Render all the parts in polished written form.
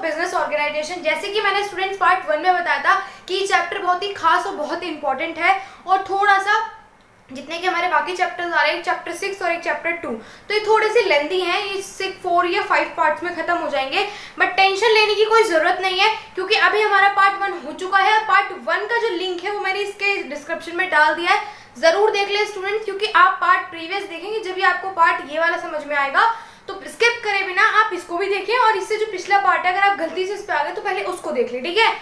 Business organisation. जैसे कि मैंने स्टूडेंट्स पार्ट 1 में बताया था कि चैप्टर बहुत ही खास और बहुत ही इंपॉर्टेंट है, और थोड़ा सा जितने कि हमारे बाकी चैप्टर्स आ रहे हैं, एक चैप्टर 6 और एक चैप्टर 2, तो ये थोड़े से लेंथी हैं, ये 4 या 5 पार्ट्स में खत्म हो जाएंगे। बट टेंशन लेने की कोई जरूरत नहीं है, क्योंकि अभी हमारा पार्ट 1 हो चुका है। पार्ट 1 का जो लिंक है वो मैंने इसके डिस्क्रिप्शन में डाल दिया है, जरूर देख ले स्टूडेंट्स, क्योंकि आप पार्ट प्रीवियस देखेंगे जब भी आपको पार्ट ये वाला समझ में आएगा। तो स्किप करे बिना आप इसको भी देखें, और इससे जो पिछला पार्ट है अगर आप गलती से इस पे आ गए तो पहले उसको देख ले, ठीक है।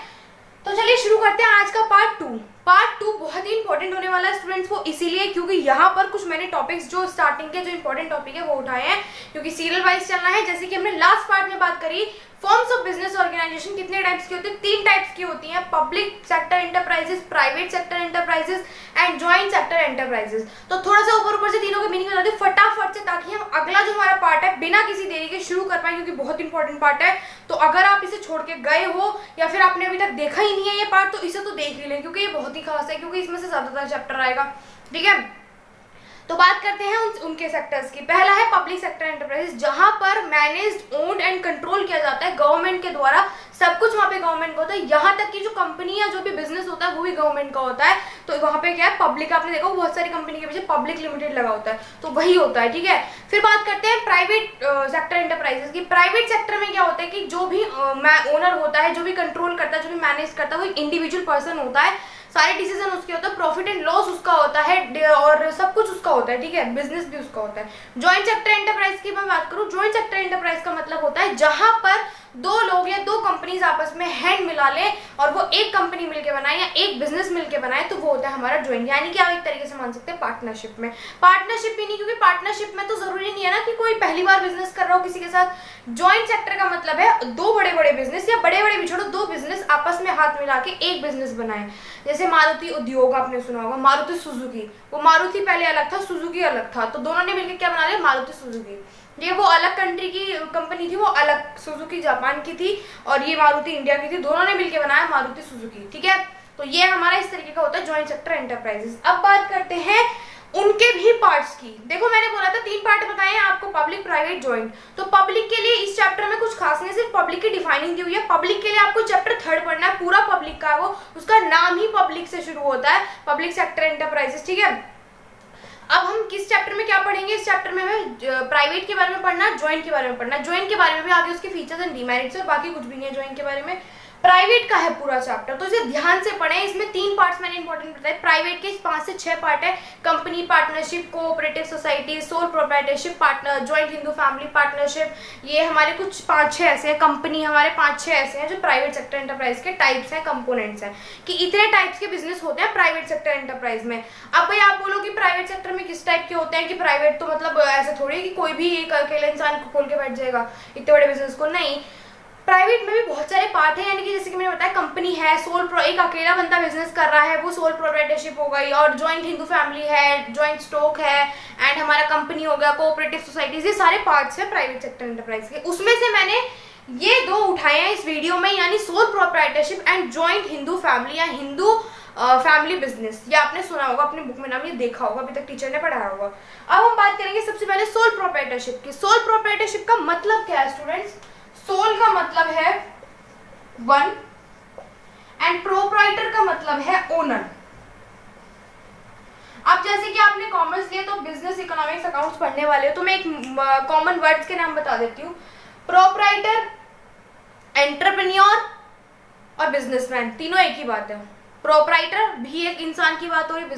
तो चलिए शुरू करते हैं आज का पार्ट 2। पार्ट 2 बहुत ही इंपॉर्टेंट होने वाला है स्टूडेंट्स, वो इसीलिए क्योंकि यहाँ पर कुछ मैंने टॉपिक्स जो स्टार्टिंग के जो इंपॉर्टेंट टॉपिक है वो उठाए हैं, क्योंकि सीरियल वाइज चलना है। जैसे कि हमने लास्ट पार्ट में बात करी, फॉर्म्स ऑफ बिजनेस ऑर्गेनाइजेशन कितने टाइप्स की होती है, 3 टाइप्स की होती हैं, public sector enterprises, private sector enterprises and joint sector enterprises. तो थोड़ा सा ऊपर से तीनों के मीनिंग बता दें फटाफट से, ताकि हम अगला जो हमारा पार्ट है बिना किसी देरी के शुरू कर पाए, क्योंकि बहुत इंपॉर्टेंट पार्ट है। तो अगर आप इसे छोड़ के गए हो या फिर आपने अभी तक देखा ही नहीं है ये पार्ट, तो इसे तो देख ही लें, क्योंकि ये बहुत ही खास है, क्योंकि इसमें से ज्यादातर चैप्टर आएगा, ठीक है। तो बात करते हैं उनके सेक्टर्स की। पहला है पब्लिक सेक्टर एंटरप्राइजेस, जहां पर मैनेज्ड, ओन्ड एंड कंट्रोल किया जाता है गवर्नमेंट के द्वारा, सब कुछ वहां पे गवर्नमेंट का होता है, यहाँ तक कि जो कंपनी या जो भी बिजनेस होता है वो भी गवर्नमेंट का होता है। तो वहां पे क्या है, पब्लिक, आपने देखा बहुत सारी कंपनी के पीछे पब्लिक लिमिटेड लगा होता है, तो वही होता है, ठीक है। फिर बात करते हैं प्राइवेट सेक्टर एंटरप्राइजेस की। प्राइवेट सेक्टर में क्या होता है कि जो भी ओनर होता है, जो भी कंट्रोल करता है, जो भी मैनेज करता है, वो एक इंडिविजुअल पर्सन होता है, सारे डिसीजन उसके होता है, प्रॉफिट एंड लॉस उसका होता है, और सब कुछ उसका होता है, ठीक है, बिजनेस भी उसका होता है। जॉइंट सेक्टर एंटरप्राइज की मैं बात करूं, जॉइंट सेक्टर एंटरप्राइज का मतलब होता है जहां पर 2 लोग या 2 कंपनीज आपस में हैंड मिला ले और वो एक कंपनी मिलके बनाए या एक बिजनेस मिलके बनाए, तो वो होता है हमारा जॉइंट, यानी कि आप एक तरीके से मान सकते हैं पार्टनरशिप में। पार्टनरशिप भी नहीं, क्योंकि पार्टनरशिप में तो जरूरी नहीं है ना कि कोई पहली बार बिजनेस कर रहा हो किसी के साथ। जॉइंट सेक्टर का मतलब है 2 बड़े-बड़े बिजनेस, या बड़े-बड़े भी छोड़ो, 2 बिजनेस आपस में हाथ मिला के एक बिजनेस बनाए। जैसे मारुति उद्योग आपने सुना होगा, मारुति सुजुकी, वो मारुति पहले अलग था, सुजुकी अलग था, तो दोनों ने मिलकर क्या बना लिया, मारुति सुजुकी। ये वो अलग कंट्री की कंपनी थी, वो अलग, सुजुकी जापान की थी और ये मारुति इंडिया की थी, दोनों ने मिलकर बनाया मारुति सुजुकी, ठीक है। तो ये हमारा इस तरीके का होता है जॉइंट सेक्टर एंटरप्राइजेस। अब बात करते हैं उनके भी पार्ट्स की। देखो मैंने बोला था 3 पार्ट बताए हैं आपको, पब्लिक, प्राइवेट, जॉइंट। तो पब्लिक के लिए इस चैप्टर में कुछ खास नहीं, सिर्फ पब्लिक की डिफाइनिंग दी हुई है। पब्लिक के लिए आपको चैप्टर 3 पढ़ना है, पूरा पब्लिक का है वो, उसका नाम ही पब्लिक से शुरू होता है, पब्लिक सेक्टर एंटरप्राइजेस, ठीक है। अब हम किस चैप्टर में क्या पढ़ेंगे, इस चैप्टर में हमें प्राइवेट के बारे में पढ़ना है, जॉइंट के बारे में पढ़ना है, जॉइंट के बारे में भी आगे उसके फीचर्स एंड डिमेरिट्स, और बाकी कुछ भी नहीं है जॉइंट के बारे में। प्राइवेट का है पूरा चैप्टर, तो इसे ध्यान से पढ़ें। इसमें 3 पार्ट्स मैंने इंपॉर्टेंट बताए। प्राइवेट के 5 से 6 पार्ट है, company, partnership, cooperative society, sole proprietorship, partner, joint Hindu family partnership, ये हमारे कुछ 5-6 ऐसे हैं, कंपनी हमारे 5-6 ऐसे हैं जो प्राइवेट सेक्टर एंटरप्राइज के टाइप्स हैं, कंपोनेंट्स हैं, कि इतने टाइप्स के बिजनेस होते हैं प्राइवेट सेक्टर एंटरप्राइज में। अब भाई आप बोलो कि प्राइवेट सेक्टर में किस टाइप के होते हैं, कि प्राइवेट तो मतलब ऐसे थोड़ी कि कोई भी एक अकेले इंसान को खोल के बैठ जाएगा इतने बड़े बिजनेस को, नहीं। प्राइवेट में भी बहुत सारे पार्ट हैं, यानी कि जैसे कि मैंने बताया कंपनी है, एक अकेला बंदा बिजनेस कर रहा है, वो सोल प्रोप्राइटरशिप हो गई, और जॉइंट हिंदू फैमिली है, जॉइंट स्टॉक है, एंड हमारा कंपनी हो गया, कोऑपरेटिव सोसाइटीज, ये सारे पार्ट्स हैं प्राइवेट सेक्टर एंटरप्राइज के। उसमें से मैंने ये 2 उठाए हैं इस वीडियो में, यानी sole proprietorship and joint Hindu family या हिंदू फैमिली बिजनेस। ये आपने सुना होगा अपनी बुक में, नाम ये देखा होगा, अभी तक टीचर ने पढ़ाया होगा। अब हम बात करेंगे सबसे पहले सोल प्रोप्राइटरशिप की। सोल प्रोप्राइटरशिप का मतलब क्या है स्टूडेंट्स? सोल का मतलब है 1 एंड प्रोप्राइटर का मतलब है ओनर। अब जैसे कि आपने कॉमर्स लिया तो बिजनेस इकोनॉमिक्स अकाउंट्स पढ़ने वाले हो, तो मैं एक कॉमन वर्ड्स के नाम बता देती हूँ। प्रोप्राइटर, एंटरप्रेन्योर और बिजनेसमैन, तीनों एक ही बात है। प्रोप्राइटर भी एक इंसान की बात हो रही है,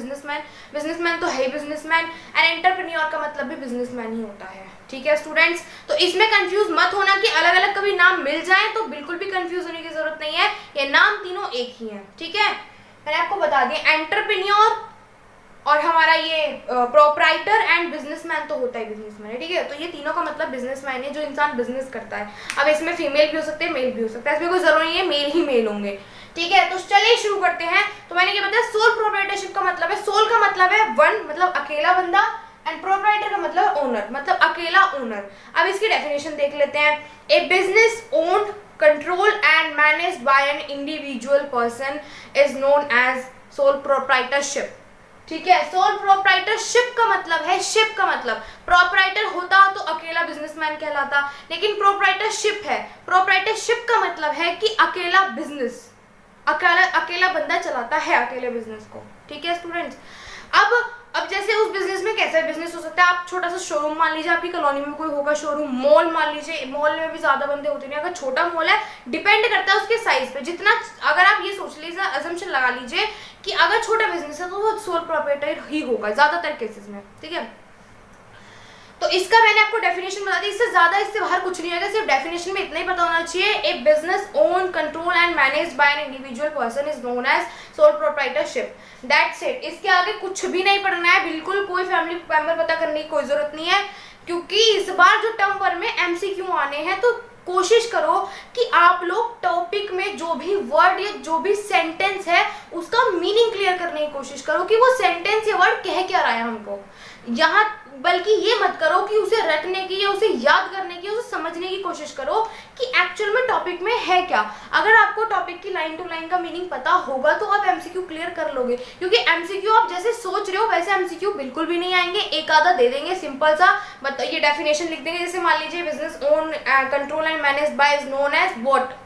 बिजनेसमैन तो है ही बिजनेसमैन, एंड एंटरप्रेन्योर का मतलब भी बिजनेसमैन ही होता है, ठीक है स्टूडेंट्स। तो इसमें कंफ्यूज मत होना कि अलग अलग कभी नाम मिल जाए, तो बिल्कुल भी कंफ्यूज होने की जरूरत नहीं है, ये नाम तीनों एक ही हैं, ठीक है। मैंने आपको बता दिया, एंटरप्रेन्योर और हमारा ये प्रोप्राइटर एंड बिजनेसमैन तो होता है बिजनेसमैन है, ठीक है। तो ये तीनों का मतलब बिजनेसमैन है, जो इंसान बिजनेस करता है। अब इसमें फीमेल भी हो सकते हैं, मेल भी हो सकता है, इसमें कोई जरूरी नहीं है मेल ही मेल होंगे, ठीक है। तो चलिए शुरू करते हैं। तो मैंने ये बताया सोल प्रोप्राइटरशिप का मतलब है, सोल का मतलब है 1 मतलब अकेला बंदा, एंड प्रोप्राइटर का मतलब ओनर, मतलब अकेला ओनर। अब इसकी डेफिनेशन देख लेते हैं। A business owned, control and managed by an individual person is known as sole proprietorship, ठीक है। सोल प्रोप्राइटरशिप का मतलब है, शिप का मतलब, प्रोप्राइटर होता तो अकेला बिजनेसमैन कहलाता, लेकिन प्रोप्राइटरशिप है। प्रोप्राइटरशिप का मतलब है कि अकेला बिजनेस, अकेला बंदा चलाता है अकेले बिजनेस को। ठीक है स्टूडेंट्स। अब जैसे उस बिजनेस में कैसा बिजनेस हो सकता है, आप छोटा सा शोरूम मान लीजिए, आपकी कॉलोनी में कोई होगा शोरूम, मॉल मान लीजिए, मॉल में भी ज्यादा बंदे होते नहीं, अगर छोटा मॉल है डिपेंड करता है उसके साइज पे, जितना, अगर आप ये सोच लीजिए, अजम्पशन लगा लीजिए कि अगर छोटा बिजनेस है तो वो सोल प्रोप्राइटर ही होगा ज्यादातर केसेस में। ठीक है, तो इसका मैंने आपको डेफिनेशन बता दी, इससे ज्यादा इससे बाहर कुछ नहीं आएगा, सिर्फ डेफिनेशन में इतना ही पता होना चाहिए। A business own, control and managed by an individual person is known as sole proprietorship. That's it. इसके आगे कुछ भी नहीं पढ़ना है, बिल्कुल कोई फैमिली मेंबर पता करने की कोई जरूरत नहीं है, क्योंकि इस बार जो टर्म 1 में एमसीक्यू आने हैं, तो कोशिश करो कि आप लोग टॉपिक में जो भी वर्ड या जो भी सेंटेंस है उसका मीनिंग क्लियर करने की कोशिश करो कि वो सेंटेंस या वर्ड कह क्या रहा है हमको यहाँ, बल्कि ये मत करो कि उसे रटने की या उसे याद करने की, उसे समझने की कोशिश करो कि एक्चुअल में टॉपिक में है क्या। अगर आपको टॉपिक की लाइन टू लाइन का मीनिंग पता होगा तो आप एमसीक्यू क्लियर कर लोगे, क्योंकि एमसीक्यू आप जैसे सोच रहे हो वैसे एमसीक्यू बिल्कुल भी नहीं आएंगे, एक आधा दे देंगे सिंपल सा, ये डेफिनेशन लिख देंगे, जैसे मान लीजिए business own, control and managed by is known as what,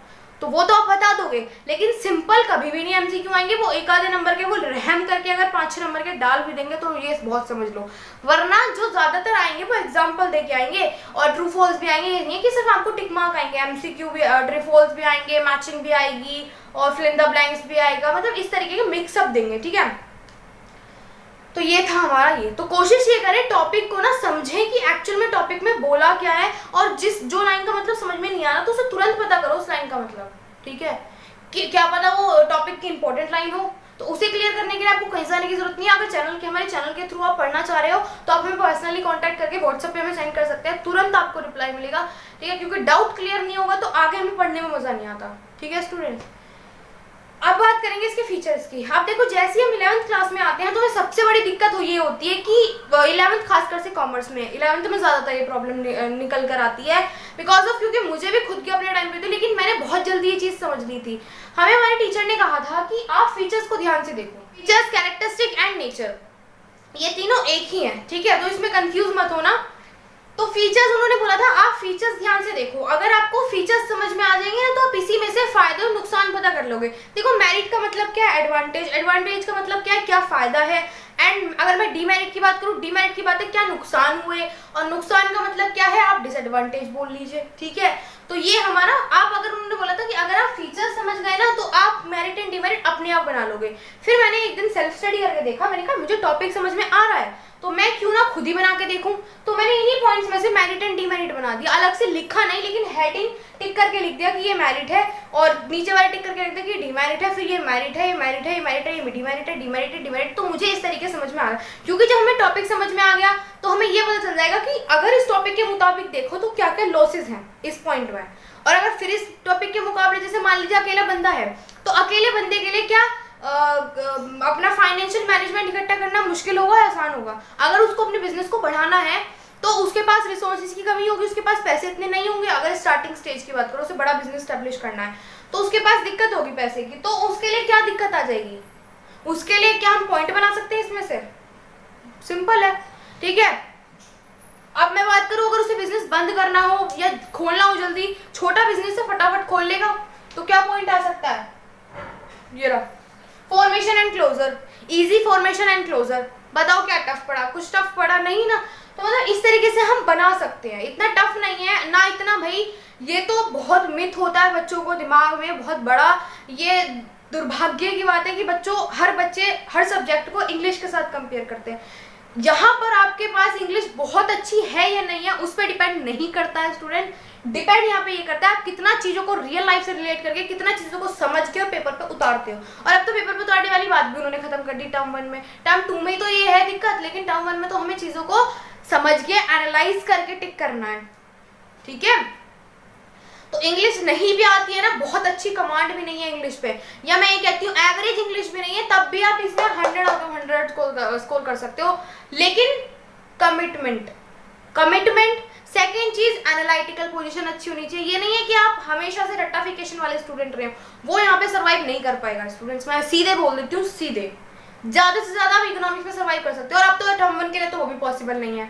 तो वो तो आप बता दोगे, लेकिन सिंपल कभी भी नहीं एमसीक्यू आएंगे, वो एक आधे नंबर के, वो रहम करके अगर 5-6 नंबर के डाल भी देंगे तो ये बहुत समझ लो, वरना जो ज्यादातर आएंगे वो एग्जांपल दे के आएंगे, और ट्रू फॉल्स भी आएंगे, ये नहीं कि सिर्फ आपको टिक मार्क आएंगे, एमसीक्यू भी, ट्रू फॉल्स भी आएंगे, मैचिंग भी आएगी और फिल इन द ब्लैंक्स भी आएगा, मतलब इस तरीके के मिक्सअप देंगे। ठीक है, तो ये था हमारा ये। तो कोशिश ये करें टॉपिक को ना समझें कि एक्चुअल में टॉपिक में बोला क्या है, और जो लाइन का मतलब समझ में नहीं आ रहा तो उसे तुरंत पता करो उस लाइन का मतलब। ठीक है, कि क्या पता वो टॉपिक की इंपॉर्टेंट लाइन हो, तो उसे क्लियर करने के लिए आपको कहीं जाने की जरूरत नहीं है। अगर हमारे चैनल के थ्रू आप पढ़ना चाह रहे हो तो आप हमें पर्सनली कांटेक्ट करके व्हाट्सएप पे हमें सेंड कर सकते हैं, तुरंत आपको रिप्लाई मिलेगा। ठीक है, क्योंकि डाउट क्लियर नहीं होगा तो आगे हमें पढ़ने में मजा नहीं आता। ठीक है स्टूडेंट्स, अब बात करेंगे इसके फीचर्स की। आप देखो जैसे ही हम 11th क्लास में आते हैं तो हमें सबसे बड़ी दिक्कत ये होती है कि 11th खासकर से कॉमर्स में, 11th में ज़्यादातर ये प्रॉब्लम निकल कर आती है, बिकॉज ऑफ, क्योंकि मुझे भी खुद के अपने टाइम पे थी, लेकिन मैंने बहुत जल्दी ये चीज़ समझ ली थी। हमें हमारे टीचर ने कहा था कि आप फीचर्स को ध्यान से देखो, फीचर्स, कैरेक्टरिस्टिक एंड नेचर, ये तीनों एक ही है। ठीक है, तो इसमें कंफ्यूज मत होना। तो फीचर्स उन्होंने बोला था आप फीचर्स ध्यान से देखो, अगर आपको फीचर्स समझ में आ जाएंगे ना तो आप इसी में से फायदे और नुकसान पता कर लोगे। देखो मेरिट का मतलब क्या है, एडवांटेज, एडवांटेज का मतलब क्या है, क्या फायदा है, एंड अगर मैं डीमेरिट की बात करूँ, डीमेरिट की बात है क्या नुकसान हुए, और नुकसान का मतलब क्या है आप डिसएडवांटेज बोल लीजिए। ठीक है, तो ये हमारा, आप अगर उन्होंने बोला था कि अगर आप फीचर्स समझ गए ना तो आप मेरिट एंड डीमेरिट अपने आप बना लोगे। फिर मैंने एक दिन सेल्फ स्टडी करके देखा, मैंने कहा मुझे टॉपिक समझ में आ रहा है तो मैं क्यों ना खुद ही बना के देखूं, तो मैंने इन्हीं पॉइंट्स में से मेरिट एंड डीमेरिट बना दिया, अलग से लिखा नहीं, लेकिन हेडिंग टिक करके लिख दिया कि ये मेरिट है, और नीचे वाले टिक करके लिख दिया कि डीमेरिट है, फिर ये मेरिट है, ये मेरिट है, ये मेरिट है, ये डीमेरिट है, डीमेरिट है, डीमेरिट। तो मुझे इस तरीके समझ में आ रहा है, क्योंकि जब हमें टॉपिक समझ में आ गया तो हमें ये पता चल जाएगा कि अगर इस टॉपिक के मुताबिक देखो तो क्या क्या लॉसेज हैं इस पॉइंट में, और अगर फिर इस टॉपिक के मुकाबले जैसे मान लीजिए अकेला बंदा है तो अकेले बंदे के लिए क्या अपना फाइनेंशियल मैनेजमेंट इकट्ठा करना मुश्किल होगा या आसान होगा। अगर उसको अपने बिजनेस को बढ़ाना है तो उसके पास रिसोर्सेज की कमी होगी, उसके पास पैसे इतने नहीं होंगे। अगर स्टार्टिंग स्टेज की बात करो, उसे बड़ा बिजनेस स्टैब्लिश करना है तो उसके पास दिक्कत होगी पैसे की, तो उसके लिए क्या दिक्कत आ जाएगी, उसके लिए क्या हम पॉइंट बना सकते हैं इसमें से, सिंपल है। ठीक है, अब मैं बात करूं अगर उसे बिजनेस बंद करना हो या खोलना हो, जल्दी छोटा बिजनेस है फटाफट खोल लेगा तो क्या पॉइंट आ सकता है, ये रहा formation and closure, easy formation and closure. बताओ क्या टफ पड़ा, कुछ टफ पड़ा नहीं ना, तो मतलब इस तरीके से हम बना सकते हैं, इतना टफ नहीं है ना, इतना भाई ये तो बहुत मिथ होता है बच्चों को दिमाग में बहुत बड़ा, ये दुर्भाग्य की बात है कि हर बच्चे हर सब्जेक्ट को इंग्लिश के साथ कंपेयर करते हैं। यहाँ पर आपके पास इंग्लिश बहुत अच्छी है या नहीं है उस पर डिपेंड नहीं करता है स्टूडेंट, डिपेंड यहाँ पे ये करता है आप कितना चीजों को रियल लाइफ से रिलेट करके कितना चीजों को समझ के और पेपर पे उतारते हो। और अब तो पेपर पे उतारने वाली बात भी उन्होंने खत्म कर दी टर्म 1 में, टर्म 2 में तो ये है दिक्कत, लेकिन टर्म 1 में तो हमें चीजों को समझ के एनालाइज करके टिक करना है। ठीक है, तो इंग्लिश नहीं भी आती है ना, बहुत अच्छी कमांड भी नहीं है इंग्लिश पे, या मैं ये कहती हूँ एवरेज इंग्लिश भी नहीं है, तब भी आप इसमें 100 आउट ऑफ 100 स्कोर कर सकते हो। लेकिन कमिटमेंट सेकेंड चीज, एनालिटिकल पोजीशन अच्छी होनी चाहिए। ये नहीं है कि आप हमेशा से रट्टाफिकेशन वाले स्टूडेंट रहे, वो यहाँ पे सर्वाइव नहीं कर पाएगा स्टूडेंट्स, मैं सीधे बोल देती हूँ, सीधे ज्यादा से ज्यादा आप इकोनॉमिक्स में सर्वाइव कर सकते हो, और अब तो टर्म 1 के लिए तो वो भी पॉसिबल नहीं है,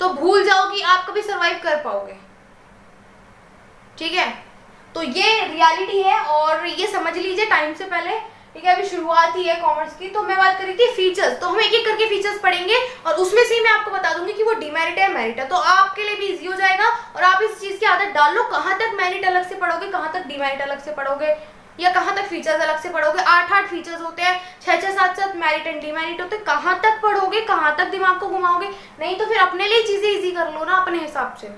तो भूल जाओ कि आप कभी सर्वाइव कर पाओगे। ठीक है, तो ये रियलिटी है और ये समझ लीजिए टाइम से पहले। ठीक है, अभी शुरुआत ही है कॉमर्स की, तो मैं बात कर रही थी फीचर्स, तो हम एक एक करके फीचर्स पढ़ेंगे और उसमें से ही मैं आपको बता दूंगी कि वो डिमेरिट है मेरिट है, तो आपके लिए भी इजी हो जाएगा और आप इस चीज की आदत डाल लो। कहाँ तक मेरिट अलग से पढ़ोगे, कहाँ तक डिमेरिट अलग से पढ़ोगे, या कहाँ तक फीचर्स अलग से पढ़ोगे। 8-8 फीचर्स होते हैं, 6-6 7-7 मेरिट एंड डिमेरिट होते हैं। कहाँ तक पढ़ोगे, कहाँ तक दिमाग को घुमाओगे, नहीं तो फिर अपने लिए चीजें इजी कर लो ना अपने हिसाब से।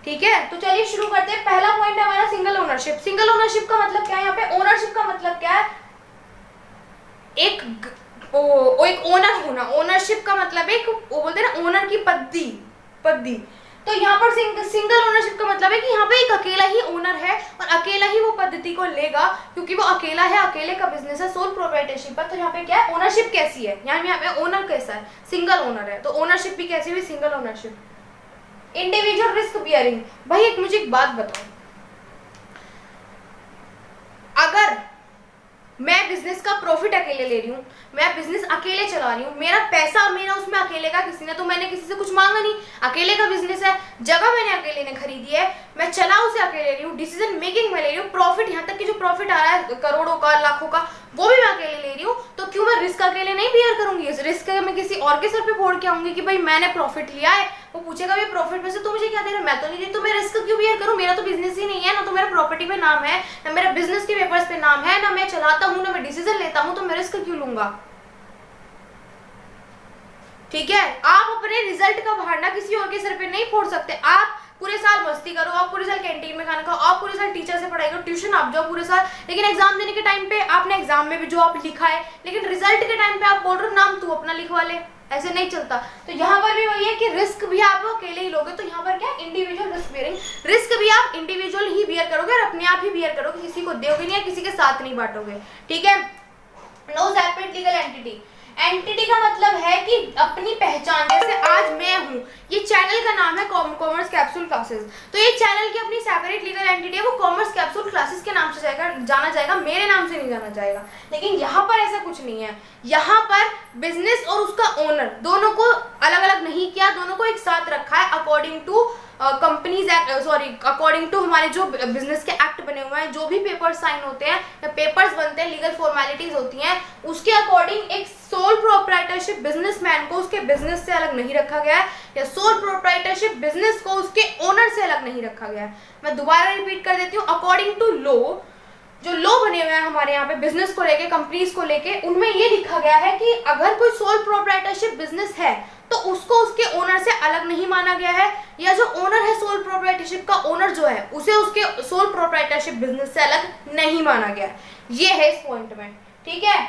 ठीक है, तो चलिए शुरू करते हैं। पहला पॉइंट है हमारा सिंगल ओनरशिप। सिंगल ओनरशिप का मतलब क्या है, यहाँ पे ओनरशिप का मतलब क्या है, एक ओनर होना। ओनरशिप का मतलब एक वो बोलते हैं ना ओनर की पदवी। तो यहाँ पर सिंगल ओनरशिप का मतलब है कि यहाँ पे एक अकेला ही ओनर है और अकेला ही वो पद्धति को लेगा, क्योंकि वो अकेला है, अकेले का बिजनेस है, सोल प्रोप्राइटरशिप है। तो यहाँ पे क्या है, ओनरशिप कैसी है, यहाँ पे ओनर कैसा है, सिंगल ओनर है, तो ओनरशिप भी कैसी हुई, single ownership. Individual risk bearing. भाई एक मुझे एक बात बताओ, अगर मैं बिजनेस का प्रॉफिट अकेले ले रही हूँ, मैं बिजनेस अकेले चला रही हूँ, मेरा पैसा मेरा उसमें अकेले का, किसी ने तो मैंने किसी से कुछ मांगा नहीं, अकेले का बिजनेस है, जगह मैंने अकेले ने खरीदी है, मैं चला उसे अकेले रही हूँ, डिसीजन मेकिंग में ले रही हूँ, प्रॉफिट यहाँ तक कि जो प्रॉफिट आ रहा है करोड़ों का लाखों का वो भी मैं अकेले ले रही हूँ, तो क्यों मैं रिस्क अकेले नहीं बियर करूंगी। इस रिस्क मैं किसी और के सर पे फोड़ के आऊंगी कि भाई मैंने प्रॉफिट लिया है, वो पूछेगा भाई प्रॉफिट में से तो मुझे क्या दे रहा है, मैं तो नहीं दे, तो मैं रिस्क क्यों बियर करूं, मेरा तो बिजनेस ही नहीं है, ना तो मेरा प्रॉपर्टी पे नाम है, ना मेरा बिजनेस के पेपर्स पे नाम है, ना मैं चलाता हूँ, ना मैं डिसीजन लेता हूँ, तो मैं रिस्क क्यों लूंगा। ठीक है, आप अपने रिजल्ट का भार किसी और के सर पे नहीं फोड़ सकते। आप पूरे साल मस्ती करो, आप पूरे साल कैंटीन में खाना खाओ, आप पूरे साल टीचर से पढ़ाई करो, ट्यूशन आप जाओ पूरे साल, लेकिन एग्जाम देने के टाइम पे आपने एग्जाम में भी जो आप लिखा है, लेकिन रिजल्ट के टाइम पे आप बोल रहे हो नाम तू अपना लिखवा ले, ऐसे नहीं चलता। तो यहाँ पर भी वही है कि रिस्क भी आप अकेले ही लोगे, तो यहाँ पर क्या इंडिविजुअल रिस्क बियरिंग, रिस्क भी आप इंडिविजुअल ही बियर करोगे और अपने आप ही बियर करोगे, किसी को दोगे नहीं या किसी के साथ नहीं बांटोगे। ठीक है, no separate legal entity. Entity का मतलब है कि अपनी पहचान, जैसे आज मैं हूँ, ये चैनल का नाम है कॉमर्स कैप्सूल क्लासेस, तो ये चैनल की अपनी सेपरेट लीगल एंटिटी है, वो कॉमर्स कैप्सूल क्लासेस के नाम से जाना जाएगा, मेरे नाम से नहीं जाना जाएगा। लेकिन यहाँ पर ऐसा कुछ नहीं है, यहाँ पर बिजनेस और उसका ओनर दोनों को अलग अलग नहीं किया, दोनों को एक साथ रखा है according to companies act, according to हमारे जो बिजनेस के एक्ट बने हुए हैं, जो भी पेपर्स साइन होते हैं या पेपर्स बनते हैं, लीगल फॉर्मेलिटीज होती हैं, उसके अकॉर्डिंग एक सोल प्रोप्राइटरशिप बिजनेसमैन को उसके बिजनेस से अलग नहीं रखा गया है, या सोल प्रोप्राइटरशिप बिजनेस को उसके ओनर से अलग नहीं रखा गया है। मैं दोबारा रिपीट कर देती हूँ, अकॉर्डिंग टू लॉ, जो लॉ बने हुए हैं हमारे यहाँ पे बिजनेस को लेके, कंपनीज को लेके, उनमें ये लिखा गया है कि अगर कोई सोल प्रोप्राइटरशिप बिजनेस है तो उसको उसके ओनर से अलग नहीं माना गया है, या जो ओनर है सोल प्रोप्राइटरशिप का ओनर जो है उसे उसके सोल प्रोप्राइटरशिप बिजनेस से अलग नहीं माना गया। ये है इस पॉइंट में। ठीक है,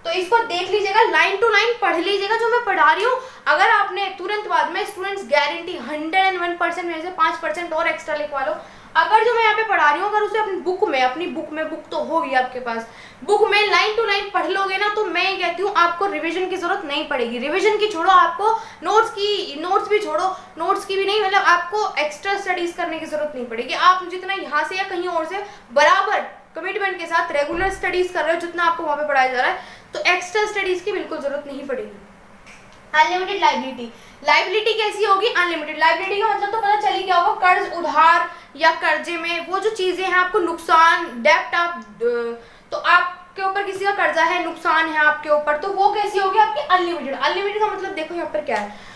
तो इसको देख लीजिएगा, लाइन टू लाइन पढ़ लीजिएगा जो मैं पढ़ा रही हूँ। अगर आपने तुरंत बाद में, स्टूडेंट्स गारंटी 101% मेरे से 5% और एक्स्ट्रा लिखवा लो, अगर जो मैं यहाँ पे पढ़ा रही हूँ अगर उसे अपनी बुक में बुक तो होगी आपके पास, बुक में लाइन टू लाइन पढ़ लोगे ना, तो मैं कहती हूँ आपको रिवीजन की जरूरत नहीं पड़ेगी। रिवीजन की छोड़ो, आपको नोट्स भी छोड़ो, नोट्स की भी नहीं, मतलब आपको एक्स्ट्रा स्टडीज करने की जरूरत नहीं पड़ेगी। आप जितना यहाँ से या कहीं और से बराबर कमिटमेंट के साथ रेगुलर स्टडीज कर रहे हो, जितना आपको वहाँ पे पढ़ाया जा रहा है, तो एक्स्ट्रा स्टडीज की बिल्कुल जरूरत नहीं पड़ेगी। Unlimited liability. लाइबिलिटी कैसी होगी, अनलिमिटेड। लाइबिलिटी का मतलब तो पता चली क्या होगा, कर्ज, उधार या कर्जे में वो जो चीजें हैं, आपको नुकसान, डेप्ट, आप तो आपके ऊपर किसी का कर्जा है, नुकसान है आपके ऊपर, तो वो कैसी होगी आपकी अनलिमिटेड। अनलिमिटेड का मतलब देखो यहाँ पर क्या है,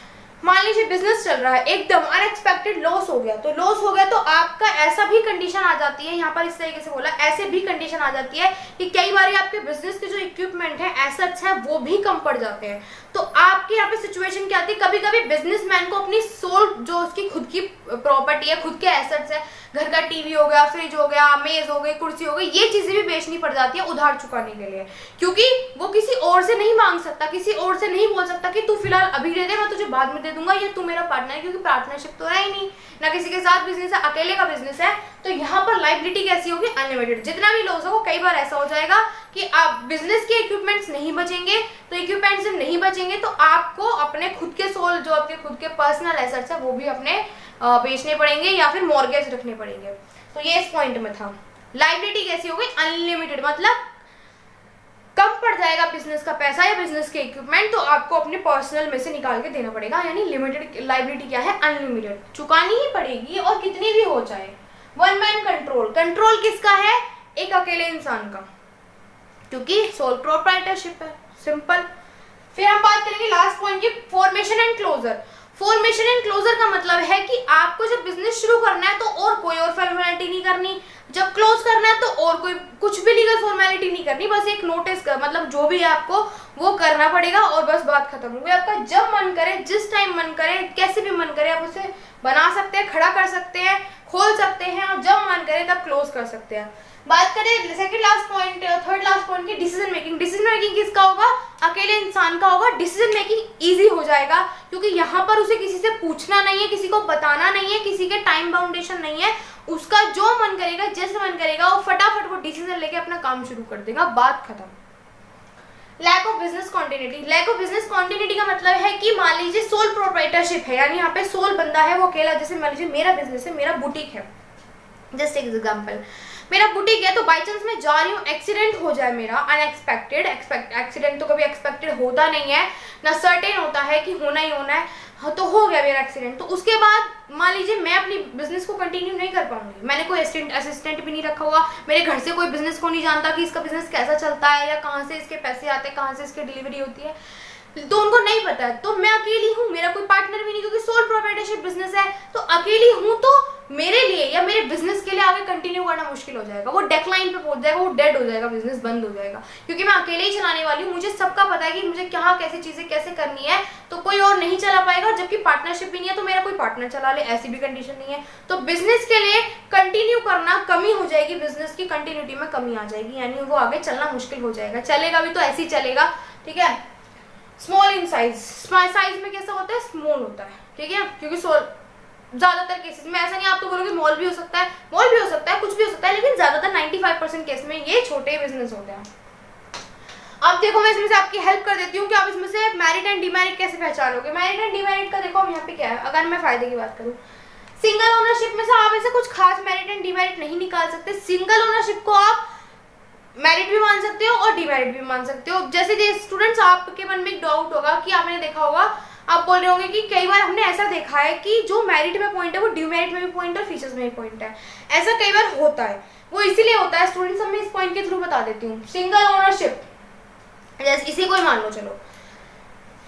मान लीजिए बिजनेस चल रहा है, एकदम अनएक्सपेक्टेड लॉस हो गया, तो लॉस हो गया तो आपका ऐसा भी कंडीशन आ जाती है, यहाँ पर इस तरीके से बोला, ऐसे भी कंडीशन आ जाती है कि कई बार आपके बिजनेस के जो इक्विपमेंट है, एसेट्स है, वो भी कम पड़ जाते हैं। तो आपके यहाँ पे सिचुएशन क्या आती है, कभी कभी बिजनेसमैन को अपनी सोल, जो उसकी खुद की प्रॉपर्टी है, खुद के एसेट्स है, घर का टीवी हो गया, फ्रिज हो गया, मेज हो गई, कुर्सी हो गई, ये चीजें भी बेचनी पड़ जाती है उधार चुकाने के लिए, क्योंकि वो किसी और से नहीं मांग सकता, किसी और से नहीं बोल सकता कि तू फिलहाल अभी दे दे, मैं तुझे बाद में दे दूंगा, या तू मेरा पार्टनर है, क्योंकि पार्टनरशिप तो है ही नहीं, ना किसी के साथ बिजनेस है, अकेले का बिजनेस है। तो यहाँ पर लाइबिलिटी कैसी होगी, अनलिमिटेड। जितना भी लॉस हो, कई बार ऐसा हो जाएगा कि आप बिजनेस के इक्विपमेंट्स नहीं बचेंगे, तो इक्विपमेंट्स जब नहीं बचेंगे तो आपको अपने खुद के सोल, जो आपके खुद के पर्सनल एसेट्स है, वो भी अपने बेचने पड़ेंगे या फिर मॉर्गेज रखने पड़ेंगे। तो ये इस पॉइंट में था। लाइबिलिटी कैसी होगी, अनलिमिटेड, मतलब कम पड़ जाएगा बिजनेस का पैसा या बिजनेस के इक्विपमेंट, तो आपको अपने पर्सनल में से निकाल के देना पड़ेगा। यानी लिमिटेड लाइबिलिटी क्या है, अनलिमिटेड, चुकानी ही पड़ेगी और कितनी भी हो जाए। वन मैन कंट्रोल, कंट्रोल किसका है, एक अकेले इंसान का, क्योंकि सोल प्रोप्राइटरशिप है, सिंपल। फिर हम बात करेंगे लास्ट पॉइंट की, formation and closure. Formation and closure का मतलब है कि आपको जब बिजनेस शुरू करना है तो और कोई और फॉर्मेलिटी नहीं करनी, जब क्लोज करना है तो और कोई कुछ भी लीगल फॉर्मेलिटी नहीं करनी, बस एक नोटिस कर, मतलब जो भी है आपको वो करना पड़ेगा और बस बात खत्म हो गई। आपका जब मन करे, जिस टाइम मन करे, कैसे भी मन करे, आप उसे बना सकते हैं, खड़ा कर सकते हैं, खोल सकते हैं, और जब मन करे तब क्लोज कर सकते हैं। बात करें second last point, third last point की, डिसीजन मेकिंग। डिसीजन मेकिंग किसका होगा, अकेले इंसान का होगा। डिसीजन मेकिंग इजी हो जाएगा क्योंकि यहाँ पर उसे किसी से पूछना नहीं है, किसी को बताना नहीं है, किसी के टाइम बाउंडेशन नहीं है, उसका जो मन करेगा, जैसे मन करेगा, वो फटाफट वो डिसीजन लेके अपना काम शुरू कर देगा, बात खत्म। Lack of business continuity. Lack of business continuity का मतलब है कि मान लीजिए सोल प्रोप्राइटरशिप है, यानी यहाँ पे सोल बंदा है, वो अकेला, जैसे मान लीजिए मेरा बिजनेस है, मेरा बुटीक है, जस्ट एक एग्जाम्पल, मेरा बुटीक है, तो बाई चांस मैं जा रही हूँ, एक्सीडेंट हो जाए मेरा, अनएक्सपेक्टेड, एक्सीडेंट तो कभी एक्सपेक्टेड होता नहीं है, ना सर्टेन होता है कि होना ही होना है, तो हो गया मेरा एक्सीडेंट, तो उसके बाद मान लीजिए मैं अपनी बिजनेस को कंटिन्यू नहीं कर पाऊंगी, मैंने कोई असिस्टेंट भी नहीं रखा हुआ, मेरे घर से कोई बिजनेस को नहीं जानता कि इसका बिजनेस कैसा चलता है या कहाँ से इसके पैसे आते हैं, कहाँ से इसकी डिलीवरी होती है, तो उनको नहीं पता है, तो मैं अकेली हूँ, मेरा कोई पार्टनर भी नहीं, क्योंकि सोल प्रोप्राइटरशिप बिजनेस है, तो अकेली हूँ, तो मेरे लिए या मेरे बिजनेस के लिए आगे कंटिन्यू करना मुश्किल हो जाएगा, वो डेक्लाइन पे पहुंच जाएगा, वो डेड हो जाएगा, बिजनेस बंद हो जाएगा, क्योंकि मैं अकेले ही चलाने वाली हूँ, मुझे सबका पता है कि मुझे क्या कैसी चीजें कैसे करनी है, तो कोई और नहीं चला पाएगा, जबकि पार्टनरशिप भी नहीं है तो मेरा कोई पार्टनर चला ले, ऐसी भी कंडीशन नहीं है, तो बिजनेस के लिए कंटिन्यू करना कमी हो जाएगी, बिजनेस की कंटिन्यूटी में कमी आ जाएगी, यानी वो आगे चलना मुश्किल हो जाएगा, चलेगा भी तो ऐसे ही चलेगा, ठीक है। स्मॉल इन साइज, साइज में कैसा होता है, स्मॉल होता है, ठीक है, क्योंकि ज्यादातर केसेस में ऐसा नहीं, आप तो बोलोगे मॉल भी हो सकता है, मॉल भी हो सकता है, कुछ भी हो सकता है, लेकिन ज्यादातर 95% केस में ये छोटे बिजनेस होते हैं। अब देखो मैं इसमें से आपकी हेल्प कर देती हूँ कि आप इसमें से मैरिट एंड डीमेरिट कैसे पहचानोगे। मैरिट एंड डीमेरिट का देखो हम यहाँ पे क्या है, अगर मैं फायदे की बात करूँ, सिंगल ओनरशिप में से आप ऐसे कुछ खास मैरिट एंड डीमेरिट नहीं निकाल सकते। सिंगल ओनरशिप को आप मेरिट भी मान सकते हो और डीमेरिट भी मान सकते हो। जैसे स्टूडेंट्स, आपके मन में एक डाउट होगा कि आपने देखा होगा, आप बोल रहे होंगे कि कई बार हमने ऐसा देखा है कि जो मेरिट में पॉइंट है वो डीमेरिट में भी पॉइंट है, फीचर्स में भी पॉइंट है, ऐसा कई बार होता है, वो इसीलिए होता है स्टूडेंट्स, मैं इस पॉइंट के थ्रू बता देती हूँ। सिंगल ओनरशिप, जैसे इसी को ही मान लो, चलो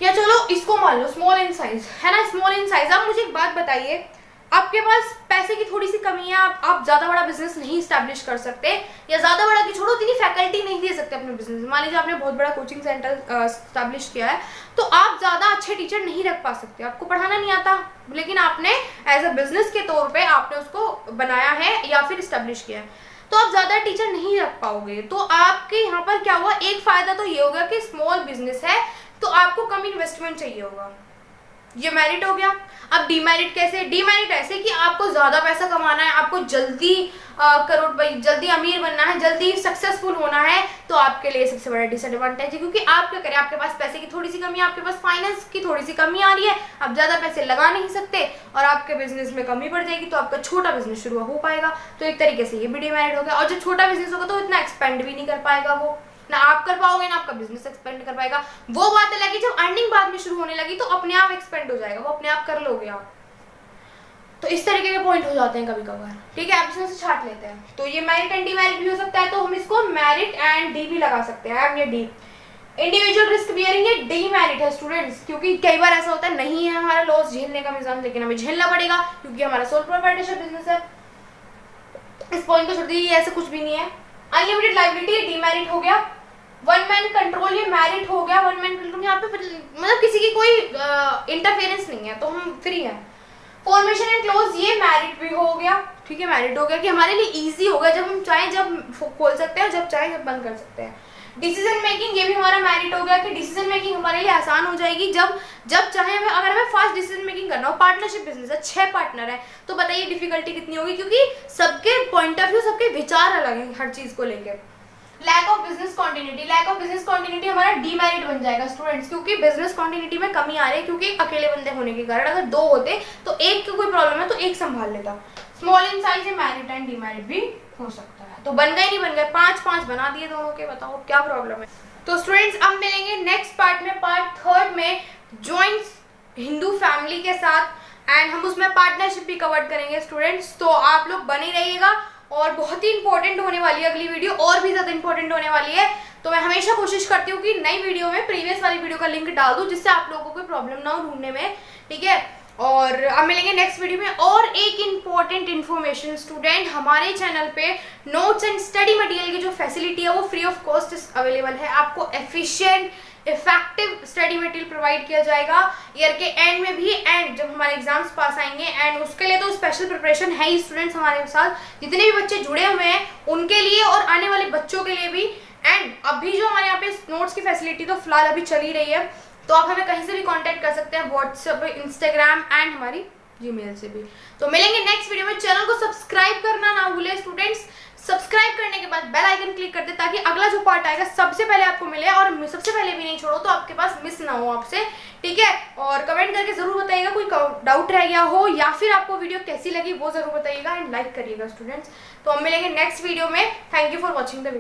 या चलो इसको मान लो, स्मॉल इन साइज है ना, स्मॉल इन साइज। आप मुझे एक बात बताइए, आपके पास पैसे की थोड़ी सी कमी है, आप ज्यादा बड़ा बिजनेस नहीं स्टैब्लिश कर सकते, या ज्यादा बड़ा की छोड़ो, इतनी फैकल्टी नहीं दे सकते अपने बिजनेस में। मान लीजिए आपने बहुत बड़ा कोचिंग सेंटर स्टैब्लिश किया है, तो आप ज्यादा अच्छे टीचर नहीं रख पा सकते, आपको पढ़ाना नहीं आता, लेकिन आपने एज अ बिजनेस के तौर पे आपने उसको बनाया है या फिर स्टैब्लिश किया है, तो आप ज्यादा टीचर नहीं रख पाओगे। तो आपके यहाँ पर क्या हुआ, एक फायदा तो ये होगा कि स्मॉल बिजनेस है तो आपको कम इन्वेस्टमेंट चाहिए होगा, ये मेरिट हो गया। अब डीमेरिट कैसे, डीमेरिट ऐसे कि आपको ज्यादा पैसा कमाना है, आपको जल्दी करोड़पति, जल्दी अमीर बनना है, जल्दी सक्सेसफुल होना है, तो आपके लिए सबसे बड़ा डिसएडवांटेज है, क्योंकि आप क्या करें, आपके पास पैसे की थोड़ी सी कमी है, आपके पास फाइनेंस की थोड़ी सी कमी आ रही है, आप ज्यादा पैसे लगा नहीं सकते और आपके बिजनेस में कमी पड़ जाएगी, तो आपका छोटा बिजनेस शुरू हो पाएगा, तो एक तरीके से ये भी डीमेरिट हो गया। और जब छोटा बिजनेस होगा तो इतना एक्सपेंड भी नहीं कर पाएगा, वो ना आप कर पाओगे ना आपका बिजनेस एक्सपेंड कर पाएगा। वो बात अलग है, जब अर्निंग बाद में शुरू होने लगी तो अपने आप एक्सपेंड हो जाएगा, वो अपने आप कर लोगे आप। तो इस तरीके के पॉइंट हो जाते हैं कभी कभार, ठीक है, आप इसमें से छाट लेते हैं। तो ये मेरिट एंड डीमेरिट भी हो सकता है, तो हम इसको मेरिट एंड डी भी लगा सकते हैं, एम या डी। इंडिविजुअल रिस्क बियरिंग, ये डीमेरिट है स्टूडेंट्स, क्योंकि कई बार ऐसा होता है नहीं है हमारा लॉस झेलने का मिजान, लेकिन हमें झेलना पड़ेगा क्योंकि हमारा सोल प्रोप्राइटरशिप बिजनेस है। इस पॉइंट को छोड़ दीजिए, ऐसा कुछ भी नहीं है। अनलिमिटेड लायबिलिटी डीमेरिट हो गया। वन मैन कंट्रोल, ये मैरिट हो गया। वन मैन कंट्रोल यहाँ पे मतलब किसी की कोई इंटरफेरेंस नहीं है, तो हम फ्री हैं। फॉर्मेशन एंड क्लोज, ये मैरिट भी हो गया, ठीक है, मैरिट हो गया कि हमारे लिए इजी हो गया, जब हम चाहें जब खोल सकते हैं, जब चाहें जब बंद कर सकते हैं। डिसीजन मेकिंग, ये भी हमारा मैरिट हो गया कि डिसीजन मेकिंग हमारे लिए आसान हो जाएगी, जब चाहे हमें, अगर हमें फास्ट डिसीजन मेकिंग करना हो। पार्टनरशिप बिजनेस है, 6 पार्टनर है, तो बताइए डिफिकल्टी कितनी होगी, क्योंकि सबके पॉइंट ऑफ व्यू, सबके विचार अलग हैं हर चीज को लेकर। Lack of business continuity, lack of business continuity हमारा डीमेरिट बन जाएगा स्टूडेंट्स, क्योंकि बिजनेस कॉन्टिन्यूटी में कमी आ रही है, क्योंकि अकेले बंदे होने के कारण, अगर 2 होते तो एक की कोई प्रॉब्लम है तो एक संभाल लेता। Small in size, merit and demerit भी हो सकता है। तो बन गए नहीं बन गए, 5-5 बना दिए दोनों के, बताओ क्या प्रॉब्लम है। तो स्टूडेंट्स अब मिलेंगे नेक्स्ट पार्ट में, पार्ट 3 में जॉइंट हिंदू फैमिली के साथ, एंड हम उसमें पार्टनरशिप भी कवर करेंगे स्टूडेंट्स। तो आप लोग बने रहिएगा और बहुत ही इंपॉर्टेंट होने वाली है अगली वीडियो, और भी ज़्यादा इंपॉर्टेंट होने वाली है। तो मैं हमेशा कोशिश करती हूँ कि नई वीडियो में प्रीवियस वाली वीडियो का लिंक डाल दूँ, जिससे आप लोगों को कोई प्रॉब्लम ना हो ढूंढने में, ठीक है। और अब मिलेंगे नेक्स्ट वीडियो में। और एक इम्पॉर्टेंट इन्फॉर्मेशन स्टूडेंट, हमारे चैनल पे नोट्स एंड स्टडी मटेरियल की जो फैसिलिटी है वो फ्री ऑफ कॉस्ट अवेलेबल है। आपको efficient effective study material provide किया जाएगा ईयर के एंड में भी, एंड जब हमारे एग्जाम्स पास आएंगे, एंड उसके लिए तो स्पेशल प्रिपरेशन है ही स्टूडेंट्स। हमारे साथ जितने भी बच्चे जुड़े हुए हैं उनके लिए और आने वाले बच्चों के लिए भी। एंड अभी जो हमारे यहाँ पे नोट्स की फैसिलिटी तो फिलहाल अभी चल ही रही है, तो आप हमें कहीं से भी कांटेक्ट कर सकते हैं, व्हाट्सएप, इंस्टाग्राम एंड हमारी जीमेल से भी। तो मिलेंगे नेक्स्ट वीडियो में। चैनल को सब्सक्राइब करना ना भूले स्टूडेंट्स। सब्सक्राइब करने के बाद बेल आइकन क्लिक कर दे, ताकि अगला जो पार्ट आएगा सबसे पहले आपको मिले, और सबसे पहले भी नहीं छोड़ो तो आपके पास मिस ना हो आपसे, ठीक है। और कमेंट करके जरूर बताइएगा कोई डाउट रह गया हो, या फिर आपको वीडियो कैसी लगी वो जरूर बताइएगा, एंड लाइक करिएगा स्टूडेंट्स। तो हम मिलेंगे नेक्स्ट वीडियो में। Thank you for watching the video.